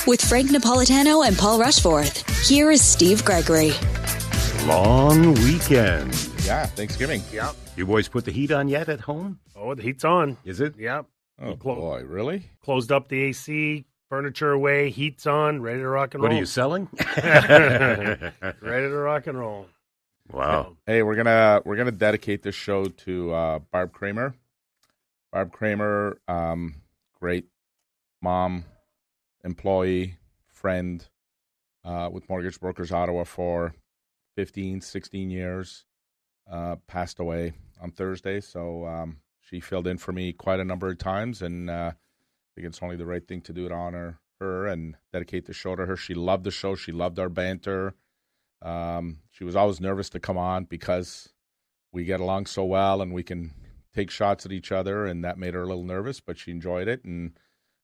With Frank Napolitano and Paul Rushforth, here is Steve Gregory. Long weekend. Yeah, Thanksgiving. Yep. You boys put the heat on yet at home? Oh, the heat's on. Is it? Yep. Oh, boy, really? Closed up the AC, furniture away, heat's on, ready to rock and roll. What are you selling? Ready to rock and roll. Wow. Hey, we're gonna dedicate this show to Barb Kramer. Barb Kramer, great mom, employee, friend with Mortgage Brokers Ottawa for 15, 16 years. Passed away on Thursday, so she filled in for me quite a number of times, and I think it's only the right thing to do to honor her and dedicate the show to her. She loved the show. She loved our banter. She was always nervous to come on because we get along so well and we can take shots at each other, and that made her a little nervous, but she enjoyed it. And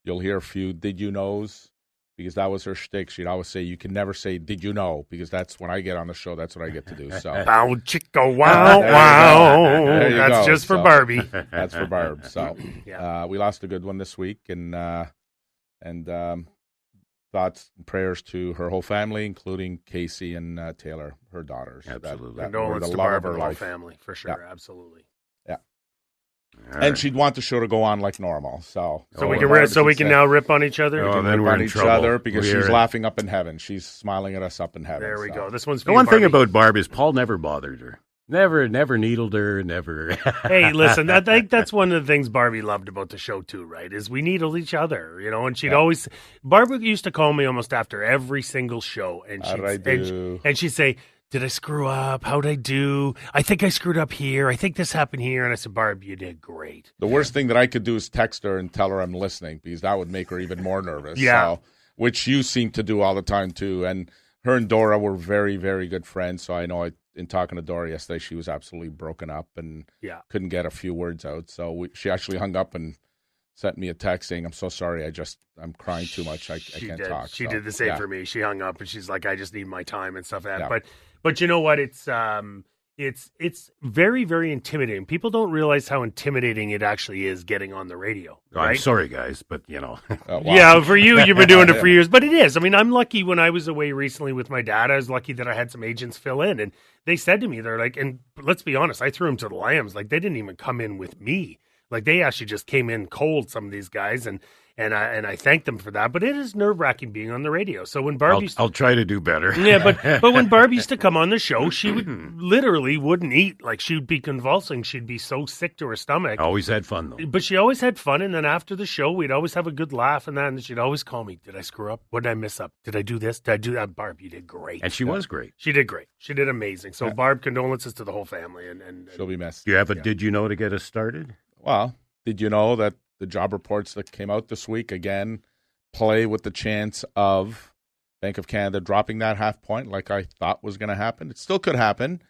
you'll hear a few did you knows, because that was her shtick. She'd always say, you can never say did you know, because that's when I get on the show, that's what I get to do. So Bow chicka wow wow. That's just for Barbie. That's for Barb. So Yeah. we lost a good one this week, and thoughts and prayers to her whole family, including Casey and Taylor, her daughters. Absolutely. That were Condolences the to love Barb of her and the whole life. family, for sure. Absolutely. All And right. she'd want the show to go on like normal. So So we Barb can say- now rip on each other. Oh, we then rip we're on in each trouble. other because she's We're- laughing up in heaven. She's smiling at us up in heaven. There we so. go. This one's for The you, one thing Barbie. about Barb is Paul never bothered her. Never needled her, never. Hey, listen, I think that's one of the things Barbie loved about the show too, right? Is we needled each other, you know, and she'd always, Barbie used to call me almost after every single show, and How'd I do? and she'd say, did I screw up? How'd I do? I think I screwed up here. I think this happened here. And I said, Barb, you did great. The worst thing that I could do is text her and tell her I'm listening, because that would make her even more nervous. Yeah. So, which you seem to do all the time too. And her and Dora were very, very good friends. So I know in talking to Dora yesterday, she was absolutely broken up and Yeah. couldn't get a few words out. So she actually hung up and sent me a text saying, I'm so sorry. I'm crying too much. I can't talk. She So, did the same yeah. for me. She hung up and she's like, I just need my time and stuff like that. Yeah. But you know what? It's very, very intimidating. People don't realize how intimidating it actually is getting on the radio. I'm Right? sorry, guys, but you know. Wow. Yeah, for you, you've been doing it for years, but it is. I mean, I'm lucky when I was away recently with my dad. I was lucky that I had some agents fill in, and they said to me, they're like, and let's be honest, I threw them to the lambs. Like, they didn't even come in with me. Like, they actually just came in cold, some of these guys, and I thank them for that. But it is nerve-wracking being on the radio. So when Barb used to, I'll try to do better. yeah, but when Barb used to come on the show, she would literally wouldn't eat. Like, she would be convulsing. She'd be so sick to her stomach. Always had fun, though. But she always had fun, and then after the show, we'd always have a good laugh, and then she'd always call me, did I screw up? What did I mess up? Did I do this? Did I do that? Barb, you did great. And she was great. She did great. She did amazing. So, Barb, condolences to the whole family. And She'll be missed. Do you have a did you know to get us started? Well, did you know that the job reports that came out this week, again, play with the chance of Bank of Canada dropping that half point like I thought was going to happen? It still could happen,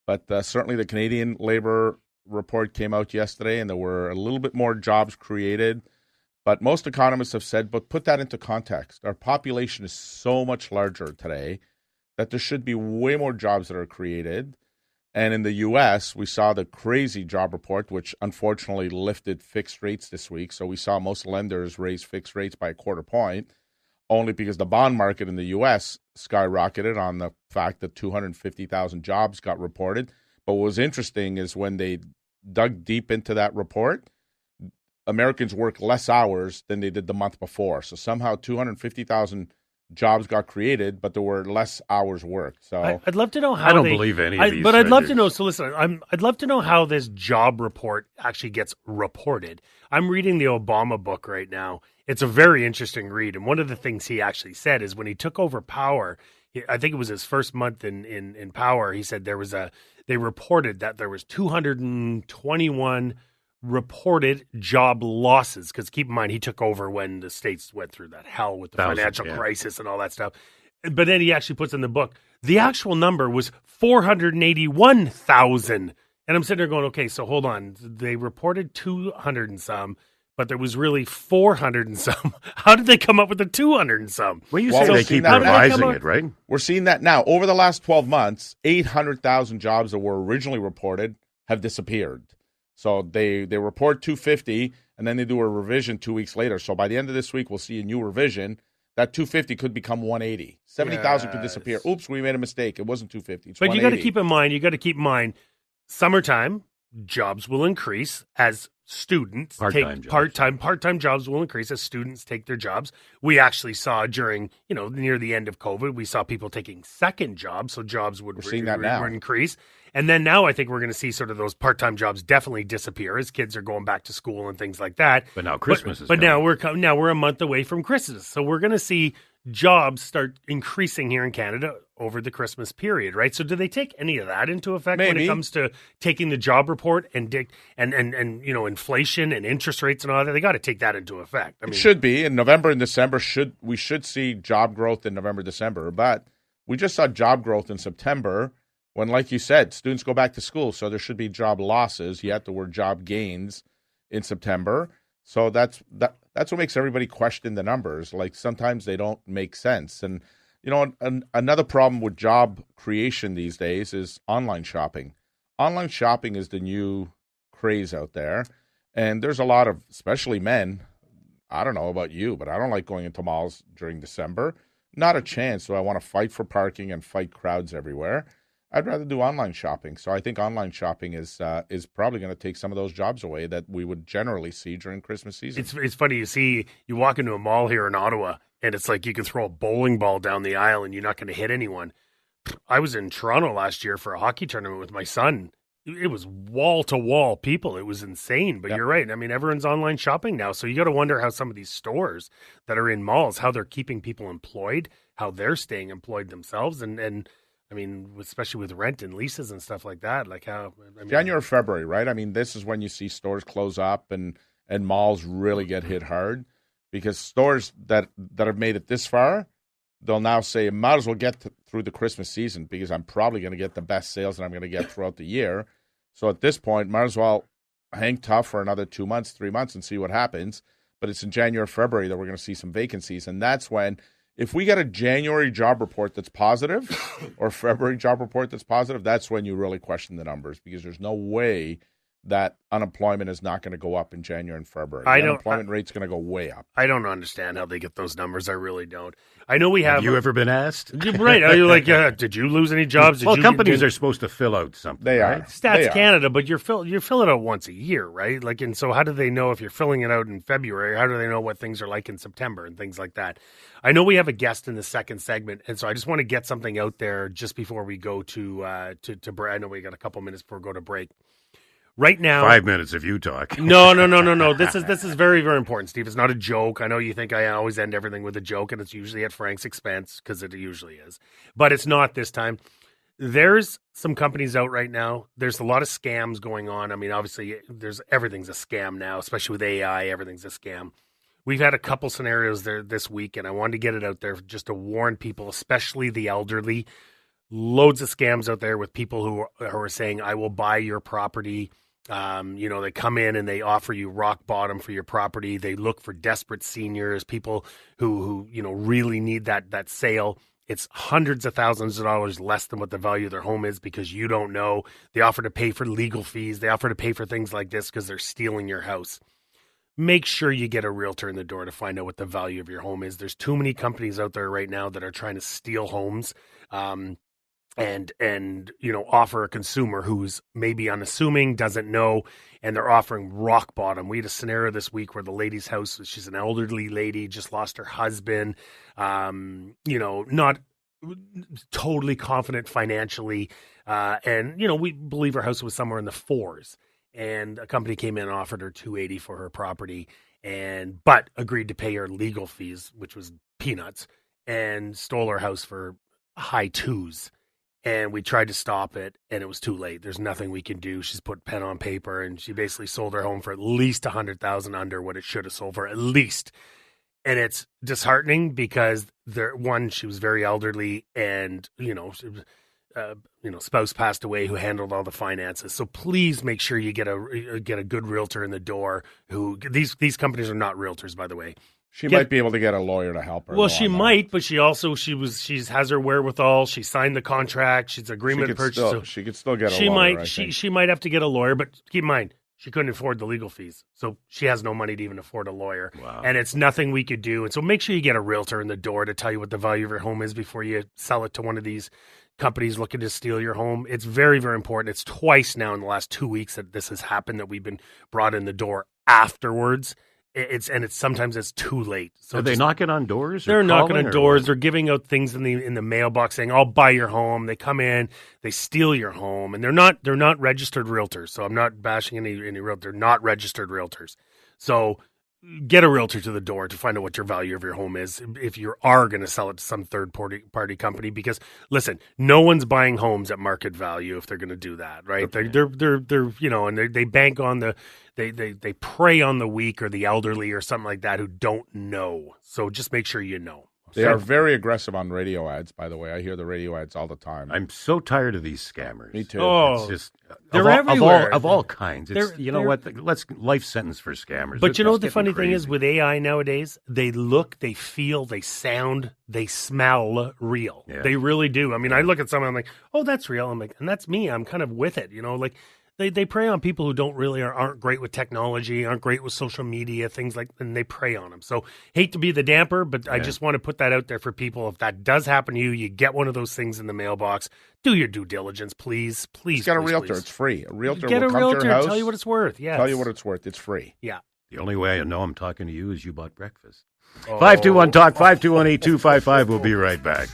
but certainly the Canadian labor report came out yesterday, and there were a little bit more jobs created. But most economists have said, but put that into context. Our population is so much larger today that there should be way more jobs that are created. And in the U.S., we saw the crazy job report, which unfortunately lifted fixed rates this week. So we saw most lenders raise fixed rates by a quarter point, only because the bond market in the U.S. skyrocketed on the fact that 250,000 jobs got reported. But what was interesting is when they dug deep into that report, Americans work less hours than they did the month before. So somehow 250,000 jobs got created, but there were less hours worked. So I'd love to know how I don't believe any of these. But I'd love to figures. know. So listen, I'd love to know how this job report actually gets reported. I'm reading the Obama book right now. It's a very interesting read. And one of the things he actually said is when he took over power, I think it was his first month in power, he said they reported that there was 221 reported job losses, because keep in mind he took over when the states went through that hell with the financial crisis and all that stuff. But then he actually puts in the book the actual number was 481,000, and I'm sitting there going, okay, so hold on, they reported 200 and some, but there was really 400 and some. How did they come up with the 200 and some? Well, you Well, say we're they seeing keep that now. revising it, right? we're seeing that now. Over the last 12 months, 800,000 jobs that were originally reported have disappeared. So they report 250, and then they do a revision 2 weeks later. So by the end of this week, we'll see a new revision that 250 could become 180. 70,000 could disappear. Oops, we made a mistake. It wasn't 250. It's but 180. you got to keep in mind, summertime jobs will increase as students part-time jobs will increase as students take their jobs. We actually saw during, near the end of COVID, we saw people taking second jobs, so jobs would increase. And then now I think we're going to see sort of those part-time jobs definitely disappear as kids are going back to school and things like that. But now Christmas is But coming. now we're a month away from Christmas. So we're going to see jobs start increasing here in Canada over the Christmas period, right? So do they take any of that into effect when it comes to taking the job report and inflation and interest rates and all that? They got to take that into effect. It should be in November and December. We should see job growth in November, December, but we just saw job growth in September when, like you said, students go back to school. So there should be job losses. You have the word job gains in September. So that's what makes everybody question the numbers. Like sometimes they don't make sense. And another problem with job creation these days is online shopping. Online shopping is the new craze out there. And there's a lot of, especially men, I don't know about you, but I don't like going into malls during December. Not a chance. So I want to fight for parking and fight crowds everywhere. I'd rather do online shopping. So I think online shopping is probably going to take some of those jobs away that we would generally see during Christmas season. It's funny, you walk into a mall here in Ottawa, and it's like you can throw a bowling ball down the aisle and you're not going to hit anyone. I was in Toronto last year for a hockey tournament with my son. It was wall-to-wall people. It was insane. But You're right. I mean, everyone's online shopping now. So you got to wonder how some of these stores that are in malls, how they're keeping people employed, how they're staying employed themselves, and I mean, especially with rent and leases and stuff like that, January, February, right? I mean, this is when you see stores close up and malls really get hit hard because stores that have made it this far, they'll now say, might as well get through the Christmas season because I'm probably going to get the best sales that I'm going to get throughout the year. So at this point, might as well hang tough for another 2 months, 3 months and see what happens. But it's in January, February that we're going to see some vacancies. And that's when, if we get a January job report that's positive or February job report that's positive, that's when you really question the numbers because there's no way that unemployment is not going to go up in January and February. The unemployment rate's going to go way up. I don't understand how they get those numbers. I really don't. I know we have. Have you ever been asked? Right. Are you like, did you lose any jobs? Companies are supposed to fill out something. They are. Right? Canada, but you're filling it out once a year, right? Like, and so how do they know if you're filling it out in February? How do they know what things are like in September and things like that? I know we have a guest in the second segment, and so I just want to get something out there just before we go to break. I know we got a couple minutes before we go to break. Right now, 5 minutes if you talk. No. This is very, very important, Steve. It's not a joke. I know you think I always end everything with a joke, and it's usually at Frank's expense because it usually is. But it's not this time. There's some companies out right now. There's a lot of scams going on. I mean, obviously, everything's a scam now, especially with AI. Everything's a scam. We've had a couple scenarios there this week, and I wanted to get it out there just to warn people, especially the elderly. Loads of scams out there with people who are saying, I will buy your property. They come in and they offer you rock bottom for your property. They look for desperate seniors, people who really need that sale. It's hundreds of thousands of dollars less than what the value of their home is because you don't know. They offer to pay for legal fees. They offer to pay for things like this because they're stealing your house. Make sure you get a realtor in the door to find out what the value of your home is. There's too many companies out there right now that are trying to steal homes. And offer a consumer who's maybe unassuming, doesn't know, and they're offering rock bottom. We had a scenario this week where the lady's house, she's an elderly lady, just lost her husband, not totally confident financially, and we believe her house was somewhere in the fours, and a company came in and offered her $280 for her property, but agreed to pay her legal fees, which was peanuts, and stole her house for high twos. And we tried to stop it, and it was too late. There's nothing we can do. She's put pen on paper, and she basically sold her home for at least $100,000 under what it should have sold for, at least. And it's disheartening because she was very elderly, and spouse passed away who handled all the finances. So please make sure you get a good realtor in the door. These companies are not realtors, by the way. She might be able to get a lawyer to help her. Well, she might, but she has her wherewithal. She signed the contract. She's agreement purchase. She could still get a lawyer. She might have to get a lawyer, but keep in mind She couldn't afford the legal fees. So she has no money to even afford a lawyer. Wow. And it's nothing we could do. And so make sure you get a realtor in the door to tell you what the value of your home is before you sell it to one of these companies looking to steal your home. It's very, very important. It's twice now in the last 2 weeks that this has happened, that we've been brought in the door afterwards. It's sometimes it's too late. So Are they knocking on doors? They're knocking calling, on or doors. what? They're giving out things in the mailbox saying, "I'll buy your home." They come in, they steal your home, and they're not registered realtors. So I'm not bashing any realtor. They're not registered realtors. So get a realtor to the door to find out what your value of your home is if you are going to sell it to some third party company. Because listen, no one's buying homes at market value if they're going to do that, right? Okay. They're and they bank on they prey on the weak or the elderly or something like that who don't know. So just make sure you know. They are very aggressive on radio ads, by the way. I hear the radio ads all the time. I'm so tired of these scammers. Me too. Oh, It's just they're of everywhere. all kinds. It's, They're- you know what? Let's life sentence for scammers. But you know It's what the getting funny thing is crazy. with AI nowadays? They look, they feel, they sound, they smell real. Yeah. They really do. I mean, I look at someone, I'm like, oh, that's real. I'm like, and that's me. I'm kind of with it. Like they prey on people who don't really aren't great with technology, aren't great with social media, things like, and they prey on them. So hate to be the damper, but I just want to put that out there for people. If that does happen to you, you get one of those things in the mailbox. Do your due diligence, please. Please. Just get a please, realtor. please. It's free. A realtor Get will a come to realtor, your house, tell you what it's worth. Yeah. tell you what it's worth. It's free. Yeah. The only way I know I'm talking to you is you bought breakfast. Oh. 521-TALK, 521-8255. We'll be right back.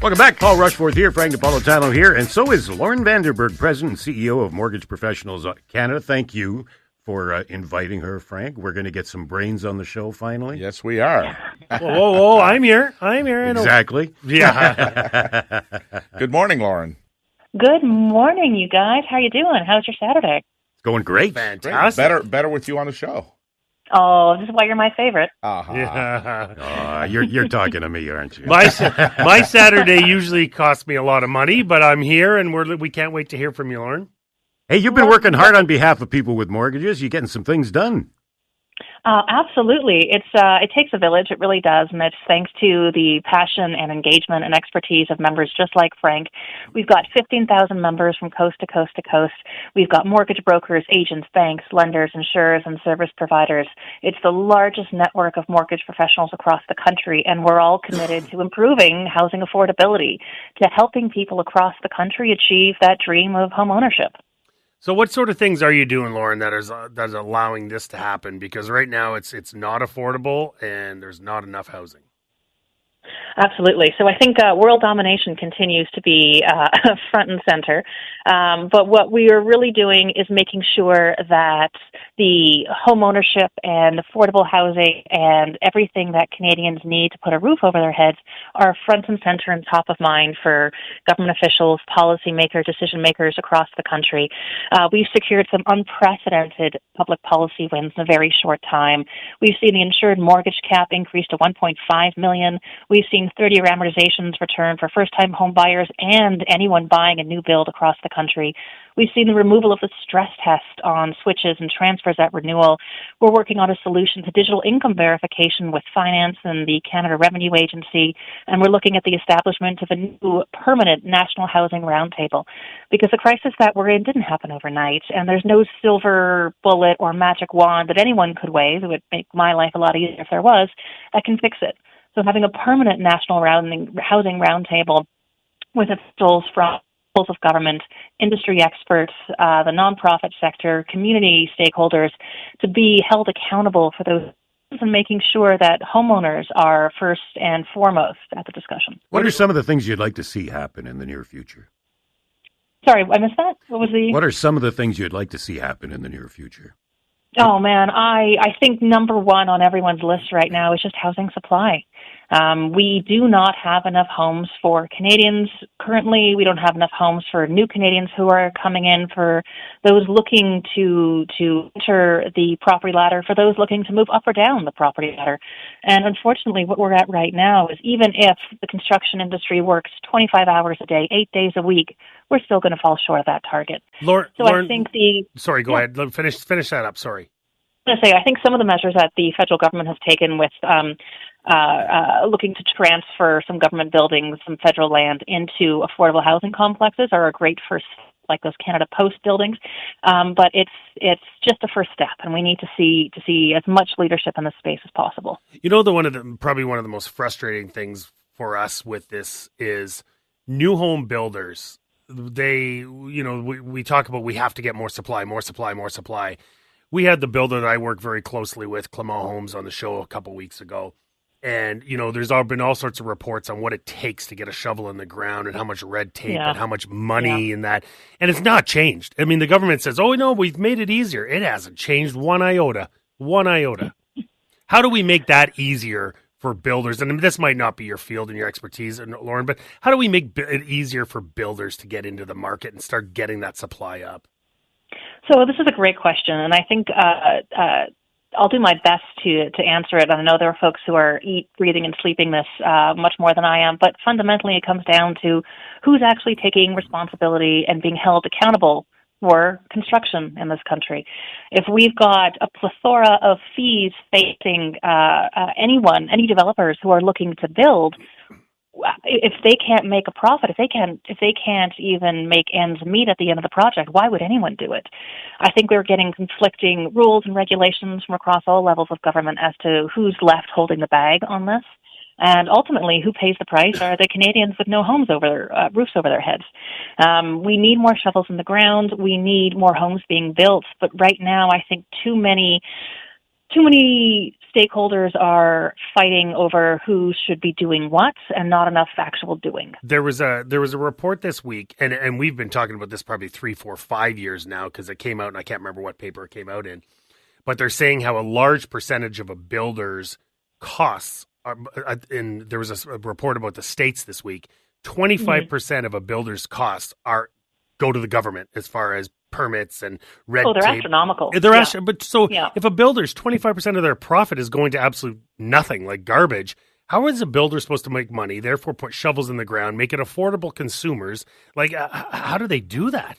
Welcome back. Paul Rushforth here, Frank Napolitano here, and so is Lauren Vanderberg, President and CEO of Mortgage Professionals Canada. Thank you for inviting her, Frank. We're going to get some brains on the show finally. Yes, we are. Whoa, I'm here. I know. Exactly. Yeah. Good morning, Lauren. Good morning, you guys. How you doing? How's your Saturday? It's going great. Great. Fantastic. Better with you on the show. Oh, this is why you're my favorite. Uh-huh. Yeah. You're talking to me, aren't you? My Saturday usually costs me a lot of money, but I'm here, and we can't wait to hear from you, Lauren. Hey, you've been working hard on behalf of people with mortgages. You're getting some things done. Absolutely. It takes a village. It really does. And it's thanks to the passion and engagement and expertise of members just like Frank. We've got 15,000 members from coast to coast to coast. We've got mortgage brokers, agents, banks, lenders, insurers, and service providers. It's the largest network of mortgage professionals across the country, and we're all committed to improving housing affordability, to helping people across the country achieve that dream of home ownership. So what sort of things are you doing, Lauren, that is allowing this to happen? Because right now it's not affordable and there's not enough housing. Absolutely. So I think world domination continues to be front and center. But what we are really doing is making sure that the home ownership and affordable housing and everything that Canadians need to put a roof over their heads are front and center and top of mind for government officials, policymakers, decision makers across the country. We've secured some unprecedented public policy wins in a very short time. We've seen the insured mortgage cap increase to $1.5 million. We've seen 30-year amortizations return for first-time home buyers and anyone buying a new build across the country. We've seen the removal of the stress test on switches and transfers at renewal. We're working on a solution to digital income verification with finance and the Canada Revenue Agency, and we're looking at the establishment of a new permanent national housing roundtable, because the crisis that we're in didn't happen overnight, and there's no silver bullet or magic wand that anyone could wave that would make my life a lot easier if there was, that can fix it. So having a permanent national housing roundtable with officials from levels of government, industry experts, the nonprofit sector, community stakeholders, to be held accountable for those and making sure that homeowners are first and foremost at the discussion. What are some of the things you'd like to see happen in the near future? Sorry, I missed that. What was the... What are some of the things you'd like to see happen in the near future? Oh, man, I think number one on everyone's list right now is just housing supply. We do not have enough homes for Canadians currently. We don't have enough homes for new Canadians who are coming in, for those looking to enter the property ladder, for those looking to move up or down the property ladder. And unfortunately, what we're at right now is even if the construction industry works 25 hours a day, 8 days a week, we're still going to fall short of that target. Lauren, I think the... Sorry, go ahead. Finish that up. Sorry. I was going to say, I think some of the measures that the federal government has taken with looking to transfer some government buildings, some federal land into affordable housing complexes are a great first step. like those Canada Post buildings. But it's just a first step, and we need to see as much leadership in this space as possible. You know, probably one of the most frustrating things for us with this is new home builders. We talk about we have to get more supply. We had the builder that I work very closely with, Clement Homes, on the show a couple weeks ago. And, there's been all sorts of reports on what it takes to get a shovel in the ground and how much red tape and how much money and that. And it's not changed. I mean, the government says, oh, no, we've made it easier. It hasn't changed one iota. How do we make that easier for builders? And this might not be your field and your expertise, Lauren, but how do we make it easier for builders to get into the market and start getting that supply up? So this is a great question, and I think I'll do my best to answer it. I know there are folks who are breathing, and sleeping this much more than I am, but fundamentally it comes down to who's actually taking responsibility and being held accountable for construction in this country. If we've got a plethora of fees facing any developers who are looking to build, if they can't make a profit, if they can't even make ends meet at the end of the project, why would anyone do it? I think we're getting conflicting rules and regulations from across all levels of government as to who's left holding the bag on this. And ultimately, who pays the price are the Canadians with no homes roofs over their heads. We need more shovels in the ground. We need more homes being built. But right now, I think too many stakeholders are fighting over who should be doing what, and not enough actual doing. There was a report this week, and we've been talking about this probably 3, 4, 5 years now, because it came out, and I can't remember what paper it came out in. But they're saying how a large percentage of a builder's costs are, and there was a report about the States this week, 25% of a builder's costs go to the government as far as permits and red tape. Oh, they're astronomical. If a builder's 25% of their profit is going to absolute nothing, like garbage, how is a builder supposed to make money, therefore put shovels in the ground, make it affordable consumers? Like, how do they do that?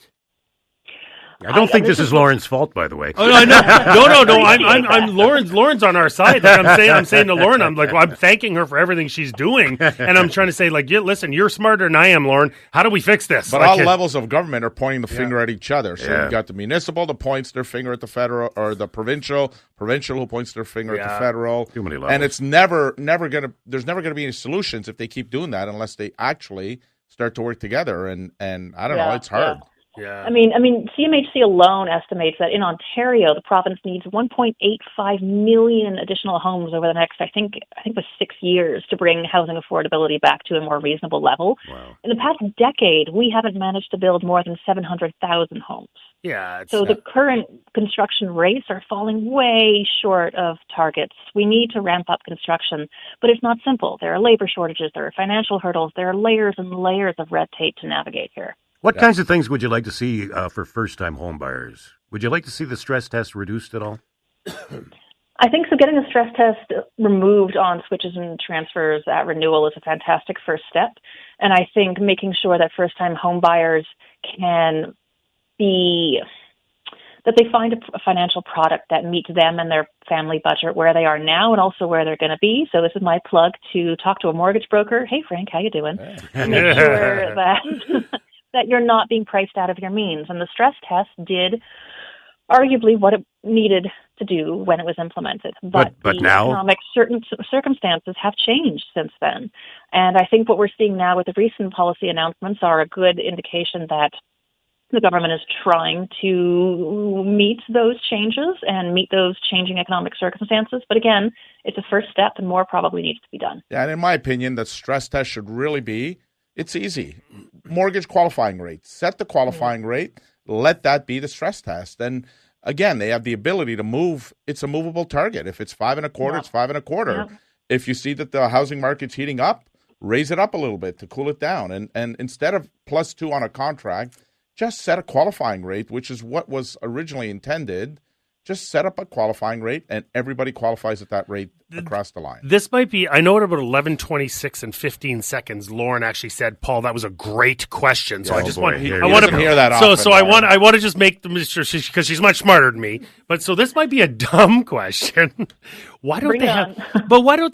I don't think this is Lauren's fault, by the way. Oh, no. I'm Lauren's on our side. Like I'm saying to Lauren, I'm thanking her for everything she's doing, and I'm trying to say, listen, you're smarter than I am, Lauren. How do we fix this? But all levels of government are pointing the finger at each other. So you've got the municipal that points their finger at the federal, or the provincial who points their finger at the federal. Too many levels. And it's never gonna be any solutions if they keep doing that unless they actually start to work together. And I don't know, it's hard. Yeah. I mean, CMHC alone estimates that in Ontario, the province needs 1.85 million additional homes over the next, I think it was 6 years, to bring housing affordability back to a more reasonable level. Wow. In the past decade, we haven't managed to build more than 700,000 homes. Yeah. So the current construction rates are falling way short of targets. We need to ramp up construction, but it's not simple. There are labor shortages, there are financial hurdles, there are layers and layers of red tape to navigate here. What kinds of things would you like to see for first-time home buyers? Would you like to see the stress test reduced at all? I think so. Getting the stress test removed on switches and transfers at renewal is a fantastic first step. And I think making sure that first-time home buyers that they find a financial product that meets them and their family budget where they are now and also where they're going to be. So this is my plug to talk to a mortgage broker. Hey, Frank, how you doing? Hey. Make sure that you're not being priced out of your means. And the stress test did arguably what it needed to do when it was implemented. But now economic circumstances have changed since then. And I think what we're seeing now with the recent policy announcements are a good indication that the government is trying to meet those changes and meet those changing economic circumstances. But again, it's a first step and more probably needs to be done. Yeah, and in my opinion, the stress test should really be, it's easy. Mortgage qualifying rate. Set the qualifying rate. Let that be the stress test. And again, they have the ability to move. It's a movable target. If it's 5.25, it's 5.25. Yeah. If you see that the housing market's heating up, raise it up a little bit to cool it down. And instead of +2 on a contract, just set a qualifying rate, which is what was originally intended. Just set up a qualifying rate, and everybody qualifies at that rate across the line. This might be, I know at about 11:26 and 15 seconds, Lauren actually said, Paul, that was a great question. So I just want to hear that often. So I want to just make them sure, because she's much smarter than me. But so this might be a dumb question. Why don't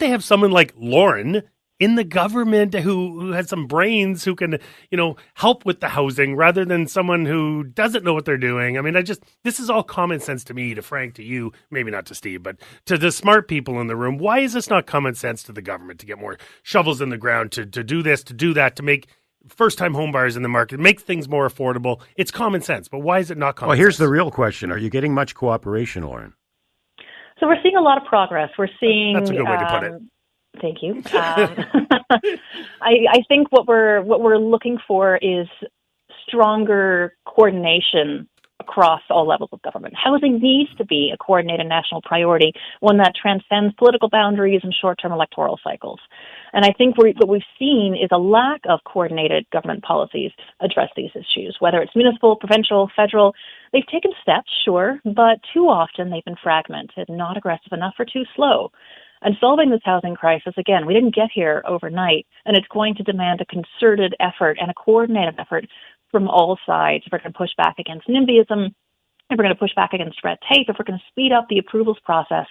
they have someone like Lauren in the government who has some brains who can, help with the housing rather than someone who doesn't know what they're doing. I mean, this is all common sense to me, to Frank, to you, maybe not to Steve, but to the smart people in the room. Why is this not common sense to the government to get more shovels in the ground, to do this, to do that, to make first-time home buyers in the market, make things more affordable? It's common sense, but why is it not common sense? Well, here's the real question. Are you getting much cooperation, Lauren? So we're seeing a lot of progress. We're seeing. That's a good way to put it. Thank you. I think what we're looking for is stronger coordination across all levels of government. Housing needs to be a coordinated national priority, one that transcends political boundaries and short-term electoral cycles. And I think what we've seen is a lack of coordinated government policies address these issues, whether it's municipal, provincial, federal. They've taken steps, sure, but too often they've been fragmented, not aggressive enough, or too slow. And solving this housing crisis, again, we didn't get here overnight, and it's going to demand a concerted effort and a coordinated effort from all sides. If we're going to push back against NIMBYism, if we're going to push back against red tape, if we're going to speed up the approvals process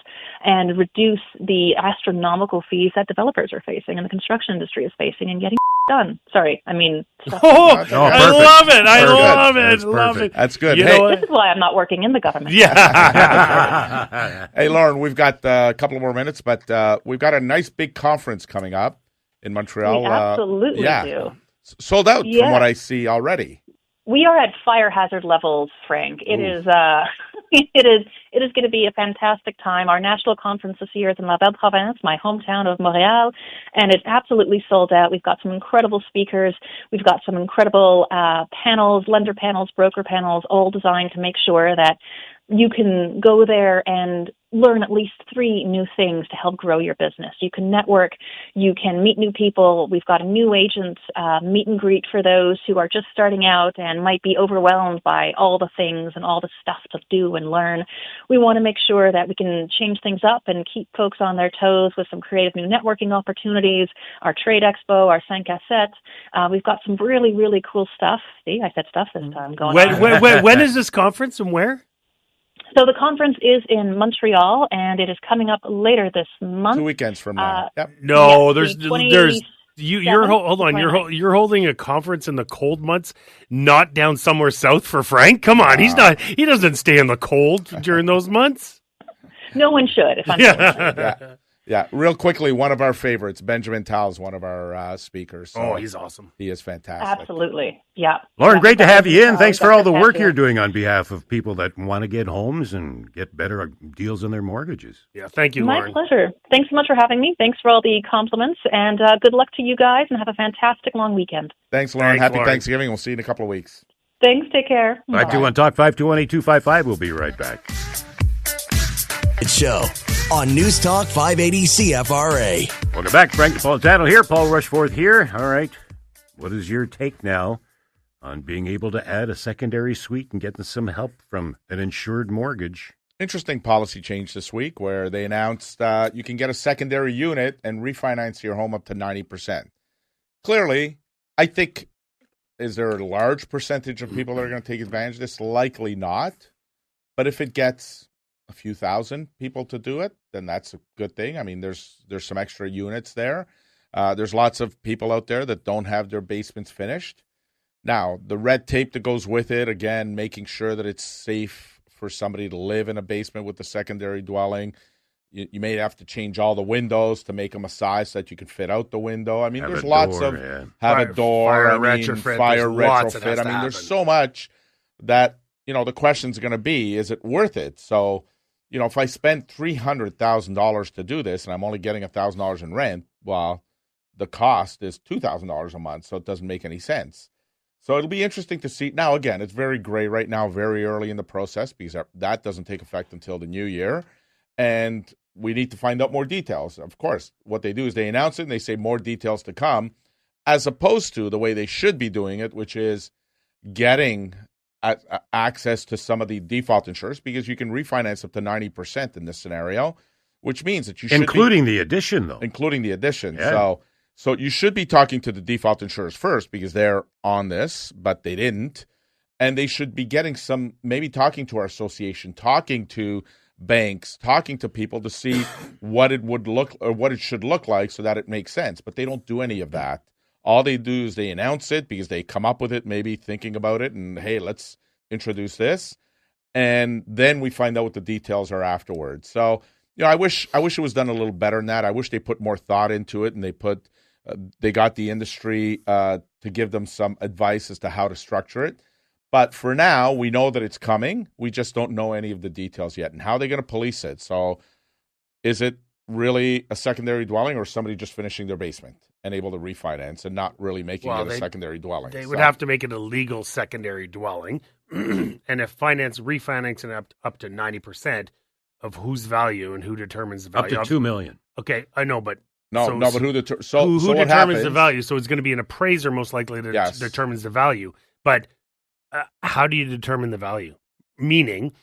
and reduce the astronomical fees that developers are facing and the construction industry is facing and getting done. Sorry, I mean... I love it. I love it. Love it. That's good. This is why I'm not working in the government. Yeah. Hey, Lauren, we've got a couple more minutes, but we've got a nice big conference coming up in Montreal. We absolutely do. Sold out from what I see already. We are at fire hazard levels, Frank. It is it is going to be a fantastic time. Our national conference this year is in La Belle Province, my hometown of Montreal, and it's absolutely sold out. We've got some incredible speakers. We've got some incredible panels, lender panels, broker panels, all designed to make sure that you can go there and learn at least 3 new things to help grow your business. You can network, you can meet new people. We've got a new agent meet and greet for those who are just starting out and might be overwhelmed by all the things and all the stuff to do and learn. We want to make sure that we can change things up and keep folks on their toes with some creative new networking opportunities, our trade expo, our 5 à 7. We've got some really, really cool stuff. See, I said stuff this time. When is this conference and where? So the conference is in Montreal, and it is coming up later this month. 2 weekends from now. Yep. No, yes, there's you're holding a conference in the cold months, not down somewhere south for Frank. Come on, he doesn't stay in the cold during those months. No one should. If I'm Yeah, real quickly, one of our favorites, Benjamin Tal, is one of our speakers. So he's awesome. He is fantastic. Absolutely, yeah. Lauren, great to have you in. Thanks for all the work you're doing on behalf of people that want to get homes and get better deals on their mortgages. Yeah, thank you, My Lauren. pleasure. Thanks so much for having me. Thanks for all the compliments, and good luck to you guys, and have a fantastic long weekend. Thanks, Lauren. Thanks, Happy Lauren. Thanksgiving. We'll see you in a couple of weeks. Thanks. Take care. 521-TALK, 521-8255. We'll be right back. Show on News Talk 580 CFRA. Welcome back. Frank Napolitano here. Paul Rushforth here. All right. What is your take now on being able to add a secondary suite and getting some help from an insured mortgage? Interesting policy change this week where they announced you can get a secondary unit and refinance your home up to 90%. Clearly, I think, is there a large percentage of people that are going to take advantage of this? Likely not. But if it gets a few thousand people to do it, then that's a good thing. I mean, there's some extra units there. There's lots of people out there that don't have their basements finished. Now, the red tape that goes with it, again, making sure that it's safe for somebody to live in a basement with a secondary dwelling. You may have to change all the windows to make them a size so that you can fit out the window. I mean, there's lots of have a door, fire retrofit. I mean, there's so much that, the question's going to be, is it worth it? So, if I spend $300,000 to do this and I'm only getting $1,000 in rent, well, the cost is $2,000 a month, so it doesn't make any sense. So it'll be interesting to see. Now, again, it's very gray right now, very early in the process, because that doesn't take effect until the new year. And we need to find out more details. Of course, what they do is they announce it and they say more details to come, as opposed to the way they should be doing it, which is getting access to some of the default insurers, because you can refinance up to 90% in this scenario, which means that you should including the addition, though. Including the addition. Yeah. So you should be talking to the default insurers first, because they're on this, but they didn't. And they should be getting maybe talking to our association, talking to banks, talking to people to see what it would look or what it should look like so that it makes sense. But they don't do any of that. All they do is they announce it because they come up with it, maybe thinking about it, and hey, let's introduce this. And then we find out what the details are afterwards. So, I wish it was done a little better than that. I wish they put more thought into it, and they got the industry to give them some advice as to how to structure it. But for now, we know that it's coming. We just don't know any of the details yet, and how they're going to police it. So, is it really a secondary dwelling, or somebody just finishing their basement and able to refinance and not really making it a secondary dwelling? They would have to make it a legal secondary dwelling. And if refinancing up to 90% of whose value and who determines the value? Up to $2 million. Okay, I know, but but who determines the value? So it's going to be an appraiser most likely that determines the value. But how do you determine the value? Meaning,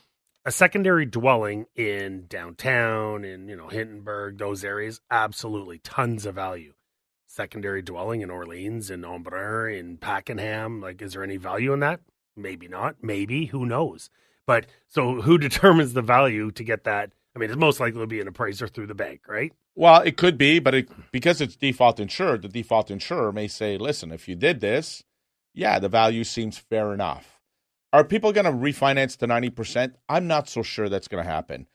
a secondary dwelling in downtown, in Hindenburg, those areas, absolutely tons of value. Secondary dwelling in Orleans, in Embrun, in Pakenham, is there any value in that? Maybe not. Maybe. Who knows? But so who determines the value to get that? I mean, it's most likely to be an appraiser through the bank, right? Well, it could be, but because it's default insured, the default insurer may say, listen, if you did this, the value seems fair enough. Are people going to refinance to 90%? I'm not so sure that's going to happen.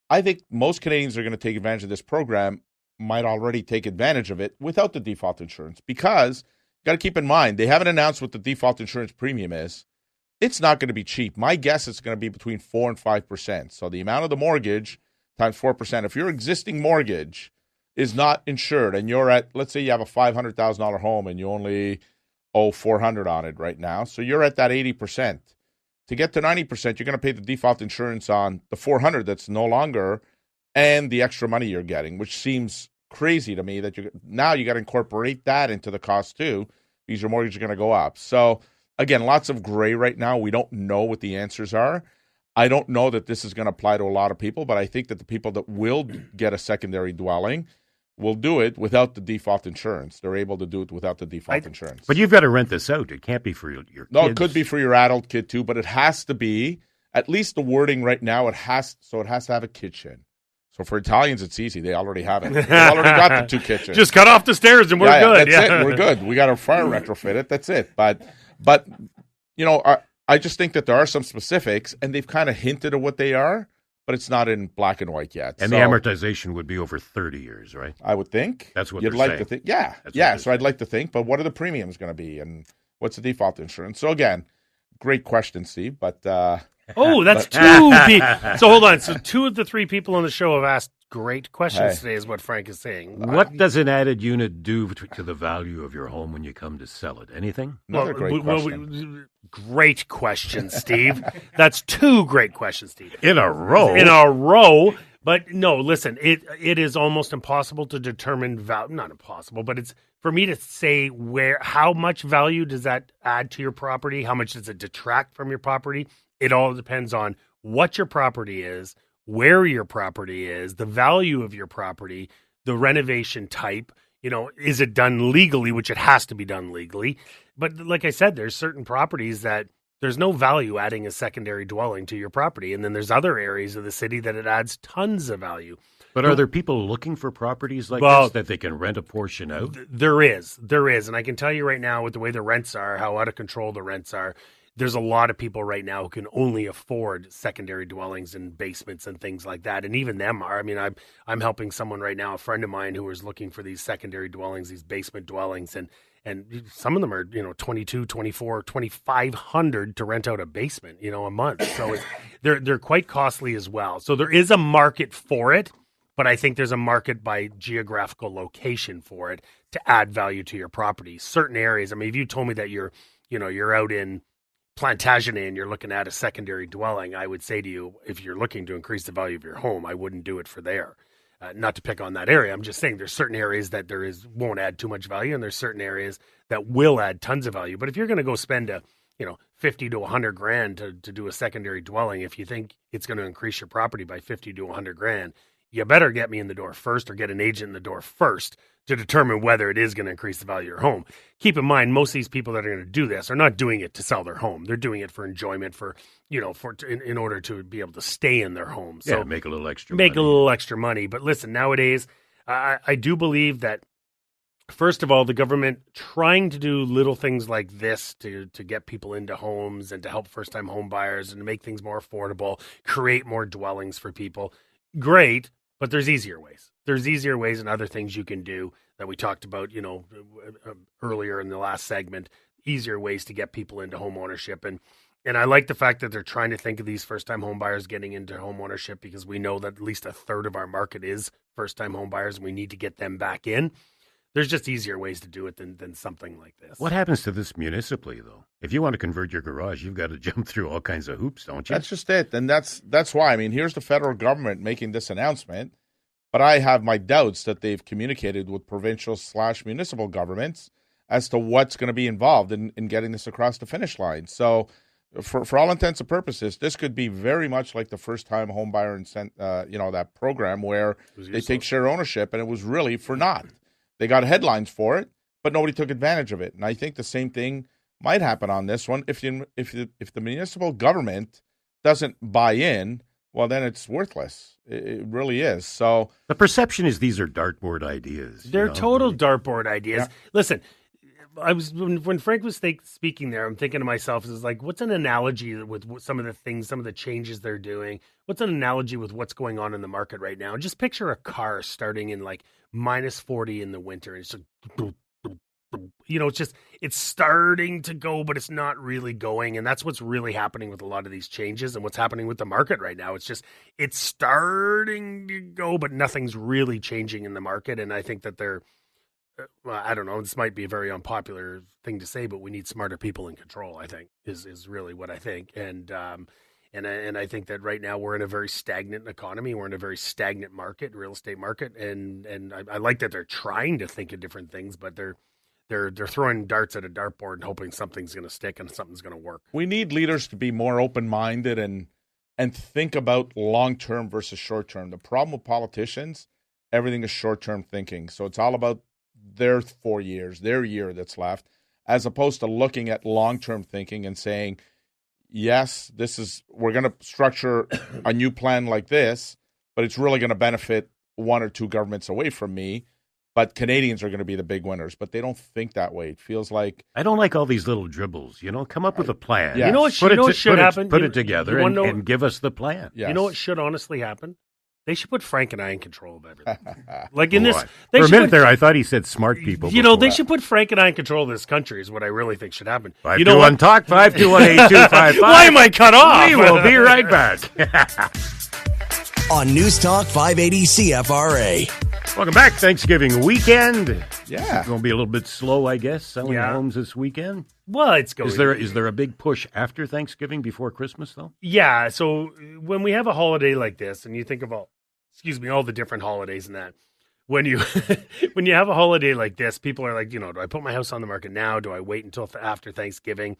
I think most Canadians are going to take advantage of this program, might already take advantage of it without the default insurance, because you got to keep in mind, they haven't announced what the default insurance premium is. It's not going to be cheap. My guess is going to be between 4 and 5%. So the amount of the mortgage times 4%. If your existing mortgage is not insured and you're at, let's say you have a $500,000 home and you only owe $400 on it right now, so you're at that 80%. To get to 90%, you're going to pay the default insurance on the $400 that's no longer, and the extra money you're getting, which seems crazy to me that now you got to incorporate that into the cost too, because your mortgage is going to go up. So again, lots of gray right now. We don't know what the answers are. I don't know that this is going to apply to a lot of people, but I think that the people that will get a secondary dwelling will do it without the default insurance. They're able to do it without the default insurance. But you've got to rent this out. It can't be for your kids. No, it could be for your adult kid too, but it has to be, at least the wording right now, it has to have a kitchen. So for Italians, it's easy. They already have it. They already got the 2 kitchens. Just cut off the stairs and we're good. That's it. We're good. We got our fire retrofit it. That's it. But I just think that there are some specifics, and they've kind of hinted at what they are, but it's not in black and white yet. And the amortization would be over 30 years, right? I would think. That's what you'd they're like saying. to think. Yeah. So I'd like to think, but what are the premiums going to be, and what's the default insurance? So again, great question, Steve. But that's 2 people. So hold on. So 2 of the 3 people on the show have asked great questions today, is what Frank is saying. What does an added unit do to the value of your home when you come to sell it? Anything? Another great question. Great question, Steve. That's 2 great questions, Steve. In a row? But no, listen, it is almost impossible to determine value. Not impossible, but it's for me to say how much value does that add to your property? How much does it detract from your property? It all depends on what your property is, where your property is, the value of your property, the renovation type. Is it done legally, which it has to be done legally. But like I said, there's certain properties that there's no value adding a secondary dwelling to your property. And then there's other areas of the city that it adds tons of value. But are there people looking for properties like this that they can rent a portion out? There is. And I can tell you right now, with the way the rents are, how out of control the rents are, there's a lot of people right now who can only afford secondary dwellings and basements and things like that. And even them are. I mean, I'm helping someone right now, a friend of mine, who is looking for these secondary dwellings, these basement dwellings, and some of them are, $2,200, $2,400, $2,500 to rent out a basement, a month. So they're quite costly as well. So there is a market for it, but I think there's a market by geographical location for it to add value to your property. Certain areas. I mean, if you told me that you're out in Plantagenet and you're looking at a secondary dwelling, I would say to you, if you're looking to increase the value of your home, I wouldn't do it for there. Not to pick on that area. I'm just saying there's certain areas that won't add too much value, and there's certain areas that will add tons of value. But if you're going to go spend $50 to $100,000 to do a secondary dwelling, if you think it's going to increase your property by $50 to $100,000, you better get me in the door first, or get an agent in the door first, to determine whether it is going to increase the value of your home. Keep in mind, most of these people that are going to do this are not doing it to sell their home. They're doing it for enjoyment, in order to be able to stay in their home. So make a little extra money. But listen, nowadays, I do believe that, first of all, the government trying to do little things like this to get people into homes and to help first-time home buyers and to make things more affordable, create more dwellings for people. Great, but there's easier ways. There's easier ways and other things you can do that we talked about, earlier in the last segment, easier ways to get people into home ownership. And I like the fact that they're trying to think of these first-time home buyers getting into home ownership, because we know that at least a third of our market is first-time home buyers, and we need to get them back in. There's just easier ways to do it than something like this. What happens to this municipally, though? If you want to convert your garage, you've got to jump through all kinds of hoops, don't you? That's just it. And that's why. I mean, here's the federal government making this announcement, but I have my doubts that they've communicated with provincial/municipal governments as to what's going to be involved in getting this across the finish line. So for all intents and purposes, this could be very much like the first-time home buyer that program where they take share ownership, and it was really for naught. They got headlines for it, but nobody took advantage of it. And I think the same thing might happen on this one. If the municipal government doesn't buy in, well, then it's worthless. It really is. So the perception is these are dartboard ideas. They're total dartboard ideas. Yeah. Listen, when Frank was speaking there, I'm thinking to myself, is like, what's an analogy with some of the things, some of the changes they're doing? What's an analogy with what's going on in the market right now? Just picture a car starting in like -40 in the winter, and it's just, it's starting to go, but it's not really going. And that's what's really happening with a lot of these changes and what's happening with the market right now. It's starting to go, but nothing's really changing in the market. And I think that I don't know, this might be a very unpopular thing to say, but we need smarter people in control, I think, is really what I think. And I think that right now we're in a very stagnant economy. We're in a very stagnant market, real estate market. And I like that they're trying to think of different things, but they're throwing darts at a dartboard and hoping something's going to stick and something's going to work. We need leaders to be more open-minded and think about long-term versus short-term. The problem with politicians, everything is short-term thinking. So it's all about their 4 years, their year that's left, as opposed to looking at long-term thinking and saying, yes, we're going to structure a new plan like this, but it's really going to benefit one or two governments away from me. But Canadians are going to be the big winners. But they don't think that way. It feels like I don't like all these little dribbles. Come up with a plan. Yes. You know what should happen? Put it together and give us the plan. Yes. You know what should honestly happen? They should put Frank and I in control of everything. Like in this, for a minute there, I thought he said smart people. They should put Frank and I in control of this country. Is what I really think should happen. 521 talk 5218255. Why am I cut off? We will be right back. On News Talk 580 CFRA. Welcome back. Thanksgiving weekend. Yeah, it's going to be a little bit slow, I guess, selling homes this weekend. Well, it's going. Is there a big push after Thanksgiving before Christmas, though? Yeah. So when we have a holiday like this, and you think of all the different holidays and that, when you have a holiday like this, people are like, do I put my house on the market now? Do I wait until after Thanksgiving?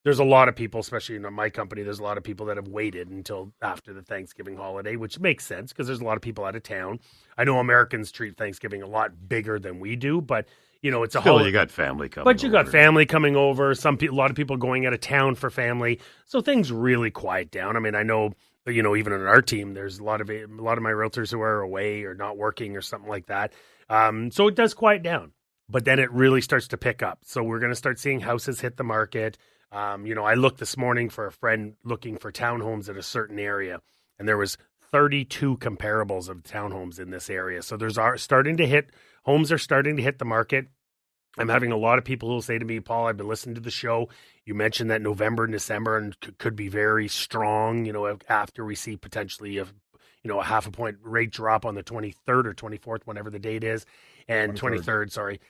There's a lot of people, especially in my company, there's a lot of people that have waited until after the Thanksgiving holiday, which makes sense because there's a lot of people out of town. I know Americans treat Thanksgiving a lot bigger than we do, but it's a holiday. You got family coming. But you got family coming over. A lot of people going out of town for family, so things really quiet down. I mean, I know even on our team, there's a lot of my realtors who are away or not working or something like that. So it does quiet down, but then it really starts to pick up. So we're going to start seeing houses hit the market. I looked this morning for a friend looking for townhomes at a certain area, and there was 32 comparables of townhomes in this area. So homes are starting to hit the market. I'm having a lot of people who will say to me, Paul, I've been listening to the show. You mentioned that November and December and could be very strong, after we see potentially a half a point rate drop on the 23rd or 24th, whenever the date is, and 23rd, sorry.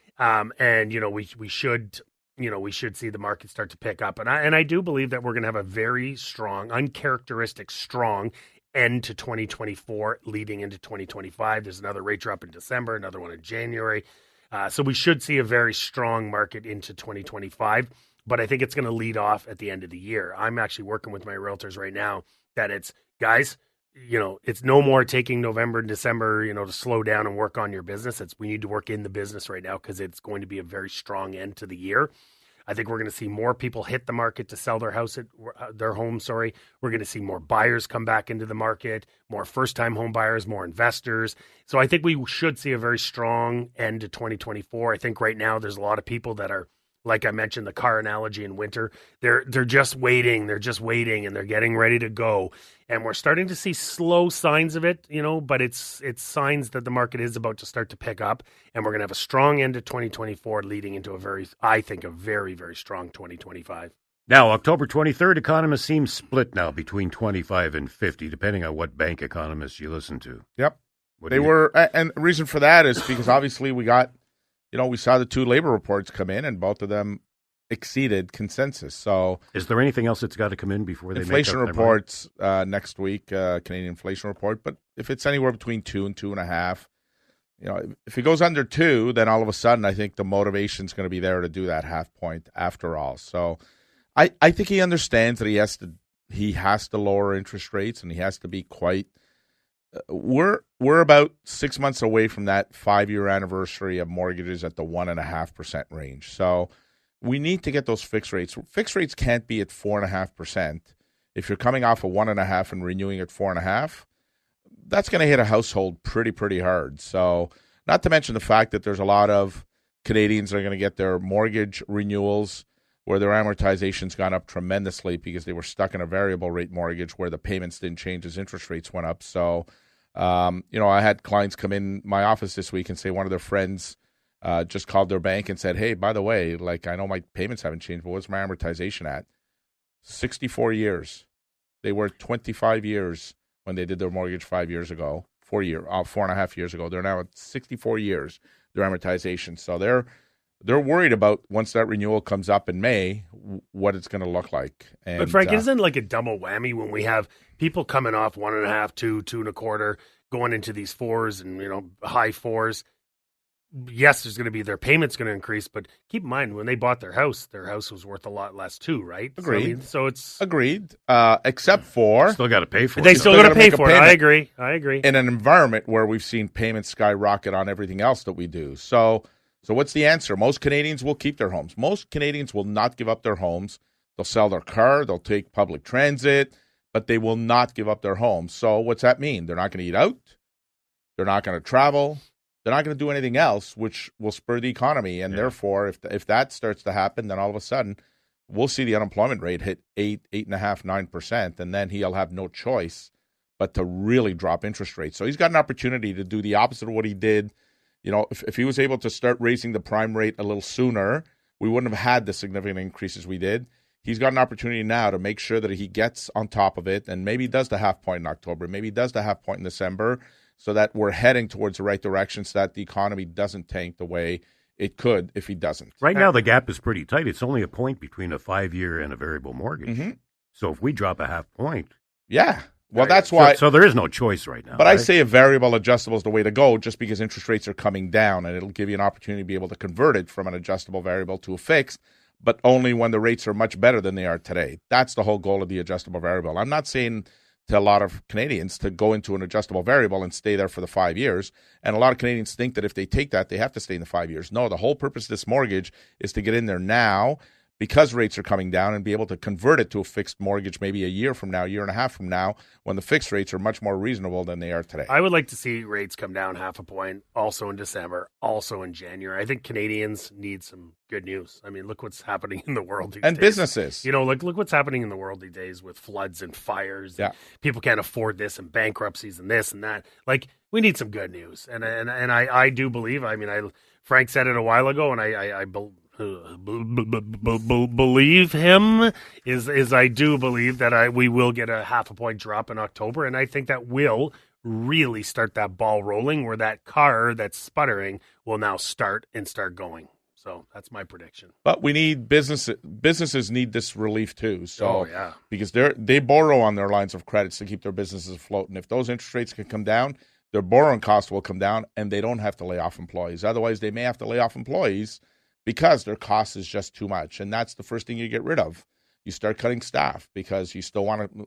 We should see the market start to pick up. And I do believe that we're going to have a very strong, uncharacteristic strong end to 2024 leading into 2025. There's another rate drop in December, another one in January. So we should see a very strong market into 2025. But I think it's going to lead off at the end of the year. I'm actually working with my realtors right now that it's, guys, it's no more taking November and December, to slow down and work on your business. We need to work in the business right now because it's going to be a very strong end to the year. I think we're going to see more people hit the market to sell their home. We're going to see more buyers come back into the market, more first-time home buyers, more investors. So I think we should see a very strong end to 2024. I think right now there's a lot of people that are, like I mentioned, the car analogy in winter. They're just waiting. They're just waiting, and they're getting ready to go. And we're starting to see slow signs of it, but it's signs that the market is about to start to pick up, and we're going to have a strong end to 2024 leading into a very, very strong 2025. Now, October 23rd, economists seem split now between 25 and 50, depending on what bank economists you listen to. Yep. And the reason for that is because obviously we saw the two labor reports come in, and both of them exceeded consensus. So, is there anything else that's got to come in before they inflation make up reports next week? Canadian inflation report, but if it's anywhere between 2 and 2.5, if it goes under 2, then all of a sudden I think the motivation is going to be there to do that half point after all. So, I think he understands that he has to lower interest rates, and he has to be quite. We're about 6 months away from that 5-year anniversary of mortgages at the 1.5% range. So we need to get those fixed rates. Fixed rates can't be at 4.5%. If you're coming off of 1.5 and renewing at 4.5, that's going to hit a household pretty hard. So not to mention the fact that there's a lot of Canadians that are going to get their mortgage renewals where their amortization's gone up tremendously because they were stuck in a variable rate mortgage where the payments didn't change as interest rates went up. So, I had clients come in my office this week and say one of their friends just called their bank and said, hey, by the way, I know my payments haven't changed, but what's my amortization at? 64 years. They were 25 years when they did their mortgage 5 years ago, 4.5 years ago. They're now at 64 years, their amortization. So they're worried about once that renewal comes up in May, what it's going to look like. And, but Frank, isn't it a double whammy when we have people coming off 1.5, 2, 2.25, going into these 4s and high 4s? Yes, there's going to be their payments going to increase, but keep in mind when they bought their house was worth a lot less too, right? Agreed. So it's agreed. Except for still got to pay for it. They still got to pay for it. I agree. In an environment where we've seen payments skyrocket on everything else that we do, so what's the answer? Most Canadians will keep their homes. Most Canadians will not give up their homes. They'll sell their car. They'll take public transit, but they will not give up their homes. So what's that mean? They're not going to eat out. They're not going to travel. They're not going to do anything else, which will spur the economy. And therefore, if that starts to happen, then all of a sudden we'll see the unemployment rate hit 8.5%, 9%, and then he'll have no choice but to really drop interest rates. So he's got an opportunity to do the opposite of what he did. If he was able to start raising the prime rate a little sooner, we wouldn't have had the significant increases we did. He's got an opportunity now to make sure that he gets on top of it, and maybe he does the half point in October, maybe he does the half point in December, so that we're heading towards the right direction so that the economy doesn't tank the way it could if he doesn't. Right now, the gap is pretty tight. It's only a point between a 5-year and a variable mortgage. Mm-hmm. So if we drop a half point. Yeah. Well, that's why. So there is no choice right now. But right? I say a variable adjustable is the way to go just because interest rates are coming down, and it'll give you an opportunity to be able to convert it from an adjustable variable to a fixed, but only when the rates are much better than they are today. That's the whole goal of the adjustable variable. I'm not saying to a lot of Canadians to go into an adjustable variable and stay there for the 5 years. And a lot of Canadians think that if they take that, they have to stay in the 5 years. No, the whole purpose of this mortgage is to get in there now because rates are coming down and be able to convert it to a fixed mortgage maybe a year from now, a year and a half from now, when the fixed rates are much more reasonable than they are today. I would like to see rates come down half a point also in December, also in January. I think Canadians need some good news. I mean, look what's happening in the world these and days. Businesses. Look what's happening in the world these days with floods and fires. Yeah. And people can't afford this and bankruptcies and this and that. We need some good news. And I do believe, Frank said it a while ago, and I believe him is I do believe that we will get a half a point drop in October, and I think that will really start that ball rolling where that car that's sputtering will now start going. So that's my prediction. But we need businesses need this relief too. So yeah, because they borrow on their lines of credits to keep their businesses afloat, and if those interest rates can come down, their borrowing costs will come down, and they don't have to lay off employees. Otherwise, they may have to lay off employees because their cost is just too much. And that's the first thing you get rid of. You start cutting staff because you still want to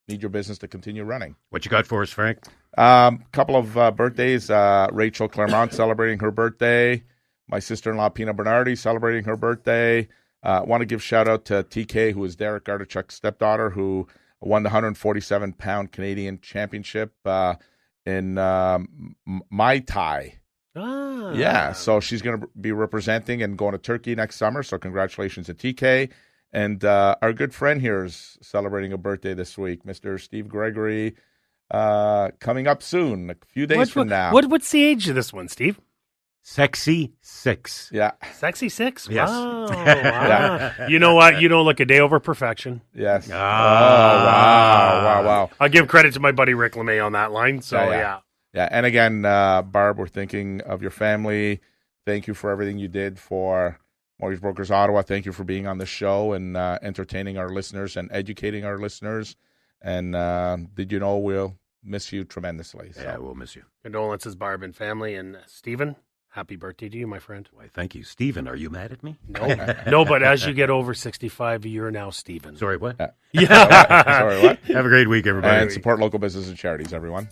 need your business to continue running. What you got for us, Frank? Couple of birthdays. Rachel Claremont celebrating her birthday. My sister-in-law, Pina Bernardi, celebrating her birthday. Want to give shout-out to TK, who is Derek Gardichuk's stepdaughter, who won the 147-pound Canadian championship in Muay Thai. Ah. Yeah, so she's going to be representing and going to Turkey next summer. So congratulations to TK. And our good friend here is celebrating a birthday this week, Mr. Steve Gregory, coming up soon, a few days from now. What's the age of this one, Steve? Sexy 6. Yeah. Sexy 6? Yes. Wow. Wow. Yeah. You know what? You don't look a day over perfection. Yes. Ah. Wow. I'll give credit to my buddy Rick LeMay on that line. So, yeah. Yeah, and again, Barb, we're thinking of your family. Thank you for everything you did for Mortgage Brokers Ottawa. Thank you for being on the show and entertaining our listeners and educating our listeners. And did you know we'll miss you tremendously? So. Yeah, we'll miss you. Condolences, Barb and family. And Stephen, happy birthday to you, my friend. Why, thank you. Stephen, are you mad at me? No, but as you get over 65, you're now Stephen. Sorry, what? Yeah. Sorry, what? Have a great week, everybody. And support local business and charities, everyone.